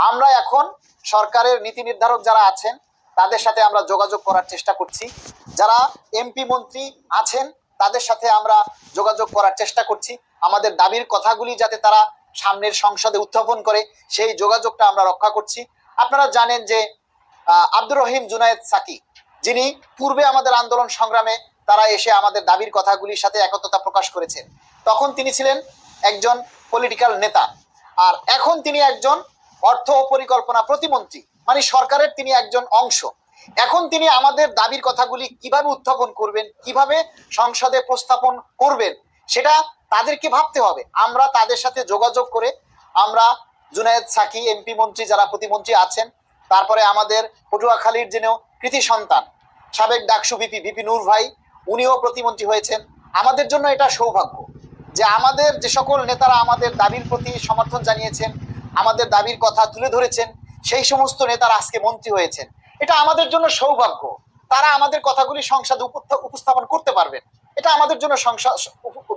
আমরা এখন সরকারের নীতি নির্ধারক যারা আছেন তাদের সাথে আমরা যোগাযোগ করার চেষ্টা করছি, যারা এমপি মন্ত্রী আছেন তাদের সাথে আমরা যোগাযোগ করার চেষ্টা করছি, আমাদের দাবির কথাগুলি যাতে তারা সামনের সংসদে উত্থাপন করে সেই যোগাযোগটা আমরা রক্ষা করছি। আপনারা জানেন যে আব্দুর রহিম জুনায়েদ সাকি, যিনি পূর্বে আমাদের আন্দোলন সংগ্রামে তারা এসে আমাদের দাবির কথাগুলির সাথে একত্রতা প্রকাশ করেছেন, তখন তিনি ছিলেন একজন পলিটিক্যাল নেতা, আর এখন তিনি একজন অর্থ ও পরিকল্পনা প্রতিমন্ত্রী, মানে সরকারের তিনি একজন অংশ। এখন তিনি আমাদের দাবির কথাগুলি কিভাবে উত্থাপন করবেন, কিভাবে সংসদে প্রস্তাবন করবেন, সেটা তাদেরকে ভাবতে হবে। আমরা তাদের সাথে যোগাযোগ করে আমরা জুনায়েদ সাকি এমপি মন্ত্রী যারা প্রতিমন্ত্রী আছেন, তারপরে আমাদের পটুয়াখালীর যিনি কৃতি সন্তান সাবেক ডাকসু ভিপি নূর ভাই, উনিও প্রতিমন্ত্রী হয়েছেন। আমাদের জন্য এটা সৌভাগ্য যে আমাদের যে সকল নেতারা আমাদের দাবির প্রতি সমর্থন জানিয়েছেন, আমাদের দাবির কথা তুলে ধরেছেন, সেই সমস্ত নেতারা আজকে মন্ত্রী হয়েছেন। এটা আমাদের জন্য সৌভাগ্য। তারা আমাদের কথাগুলি সংসদে উপস্থাপন করতে পারবেন, এটা আমাদের জন্য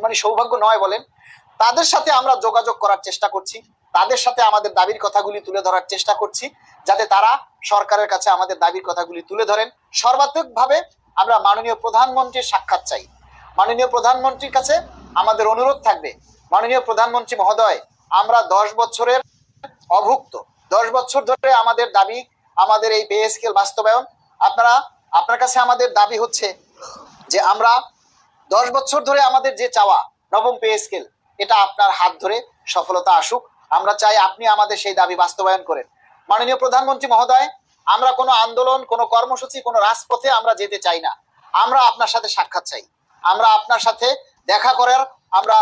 মানে সৌভাগ্য নয় বলেন। তাদের সাথে আমরা যোগাযোগ করার চেষ্টা করছি, তাদের সাথে আমাদের দাবির কথাগুলি তুলে ধরার চেষ্টা করছি, যাতে তারা সরকারের কাছে আমাদের দাবির কথাগুলি তুলে ধরেন। সর্বাত্মকভাবে আমরা মাননীয় প্রধানমন্ত্রীর সাক্ষাৎ চাই। মাননীয় প্রধানমন্ত্রীর কাছে আমাদের অনুরোধ থাকবে, মাননীয় প্রধানমন্ত্রী মহোদয়, আমরা 10 বছরের অভুক্ত, 10 বছর ধরে আমাদের দাবি, আমাদের এই পে স্কেল বাস্তবায়ন, আপনার কাছে আমাদের দাবি হচ্ছে যে আমরা 10 বছর ধরে আমাদের যে চাওয়া নবম পে স্কেল, এটা আপনার হাত ধরে সফলতা আসুক। আমরা চাই আপনি আমাদের সেই দাবি বাস্তবায়ন করেন। মাননীয় প্রধানমন্ত্রী মহোদয়, আমরা কোনো আন্দোলন, কোনো কর্মসূচি, কোনো রাজপথে আমরা যেতে চাই না, আমরা আপনার সাথে সাক্ষাৎ চাই, আমরা আপনার সাথে দেখা করার আমরা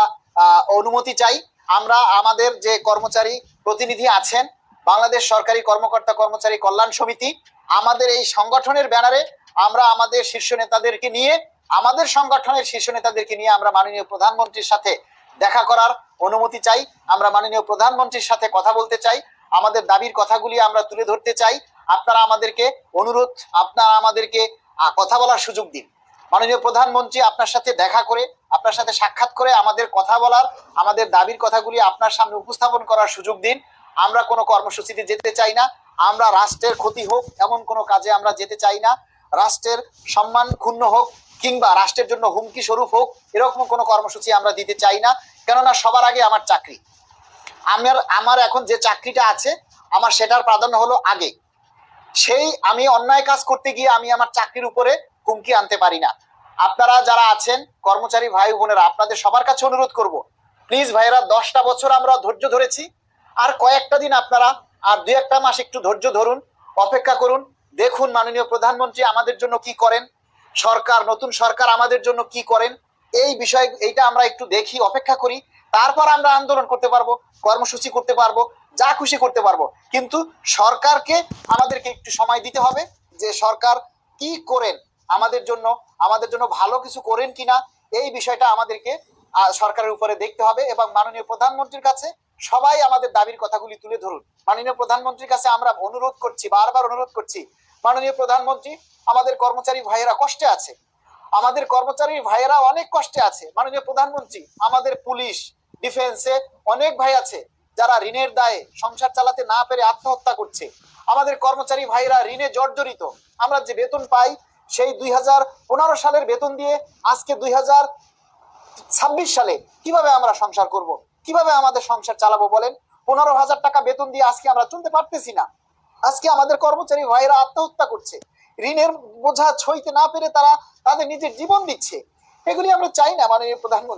অনুমতি চাই। আমরা আমাদের যে কর্মচারী প্রতিনিধি আছেন, বাংলাদেশ সরকারি কর্মকর্তা কর্মচারী কল্যাণ সমিতি, আমাদের এই সংগঠনের ব্যানারে আমরা আমাদের শীর্ষ নেতাদেরকে নিয়ে, আমাদের সংগঠনের শীর্ষ নেতাদেরকে নিয়ে আমরা মাননীয় প্রধানমন্ত্রীর সাথে দেখা করার অনুমতি চাই। আমরা মাননীয় প্রধানমন্ত্রীর সাথে কথা বলতে চাই, আমাদের দাবির কথাগুলি আমরা তুলে ধরতে চাই। আপনারা আমাদেরকে অনুরোধ, আপনারা আমাদেরকে কথা বলার সুযোগ দিন। মাননীয় প্রধানমন্ত্রী আপনার সাথে দেখা করে, আপনার সাথে সাক্ষাৎ করে আমাদের কথা বলার, আমাদের দাবির কথাগুলি আপনার সামনে উপস্থাপন করার সুযোগ দিন। আমরা কোনো কর্মসূচিতে যেতে চাই না, আমরা রাষ্ট্রের ক্ষতি হোক এমন কোনো কাজে আমরা যেতে চাই না, রাষ্ট্রের সম্মান ক্ষুণ্ণ হোক কিংবা রাষ্ট্রের জন্য হুমকি স্বরূপ হোক এরকম কোনো কর্মসূচি আমরা দিতে চাই না। কেননা সবার আগে আমার চাকরি, আমার এখন যে চাকরিটা আছে আমার সেটার প্রাধান্য হলো আগে। সেই আমি অন্যায় কাজ করতে গিয়ে আমি আমার চাকরির উপরে হুমকি আনতে পারি না। আপনারা যারা আছেন কর্মচারী ভাই বোনেরা, আপনাদের সবার কাছে অনুরোধ করব, প্লিজ ভাইরা, 10টা বছর আমরা ধৈর্য ধরেছি, আর কয়েকটা দিন আপনারা আর 2-1 মাস একটু ধৈর্য ধরুন, অপেক্ষা করুন, দেখুন মাননীয় প্রধানমন্ত্রী আমাদের জন্য কি করেন, সরকার, নতুন সরকার আমাদের জন্য কি করেন। এই বিষয় এইটা আমরা একটু দেখি, অপেক্ষা করি, তারপর আমরা আন্দোলন করতে পারবো, কর্মসূচি করতে পারবো, যা খুশি করতে পারবো। কিন্তু সরকারকে আমাদেরকে একটু সময় দিতে হবে যে সরকার কি করেন, আমাদের জন্য ভালো কিছু করেন কিনা, এই বিষয়টা আমাদেরকে সরকারের উপরে দেখতে হবে। এবং মাননীয় প্রধানমন্ত্রীর কাছে সবাই আমাদের দাবির কথাগুলি তুলে ধরুন। মাননীয় প্রধানমন্ত্রীর কাছে আমরা অনুরোধ করছি, বারবার অনুরোধ করছি, মাননীয় প্রধানমন্ত্রী, আমাদের কর্মচারী ভাইয়েরা কষ্টে আছে, আমাদের কর্মচারী ভাইয়েরা অনেক কষ্টে আছে। মাননীয় প্রধানমন্ত্রী, আমাদের পুলিশ, ডিফেন্সে অনেক ভাই আছে যারা ঋণের দায়ে সংসার চালাতে না পেরে আত্মহত্যা করছে। আমাদের কর্মচারী ভাইরা ঋণে জর্জরিত। আমরা যে বেতন পাই সেই 2015 সালের বেতন দিয়ে আজকে 2026 সালে কিভাবে আমরা সংসার করব, কিভাবে আমাদের সংসার চালাবো বলেন? 15,000 টাকা বেতন দিয়ে আজকে আমরা চলতে পারতেছি না। আজকে আমাদের কর্মচারী ভাইরা আত্মহত্যা করছে, ঋণের বোঝা সইতে না পেরে তারা তাদের নিজের জীবন দিচ্ছে। এগুলি আমরা চাই না মাননীয় প্রধানমন্ত্রী।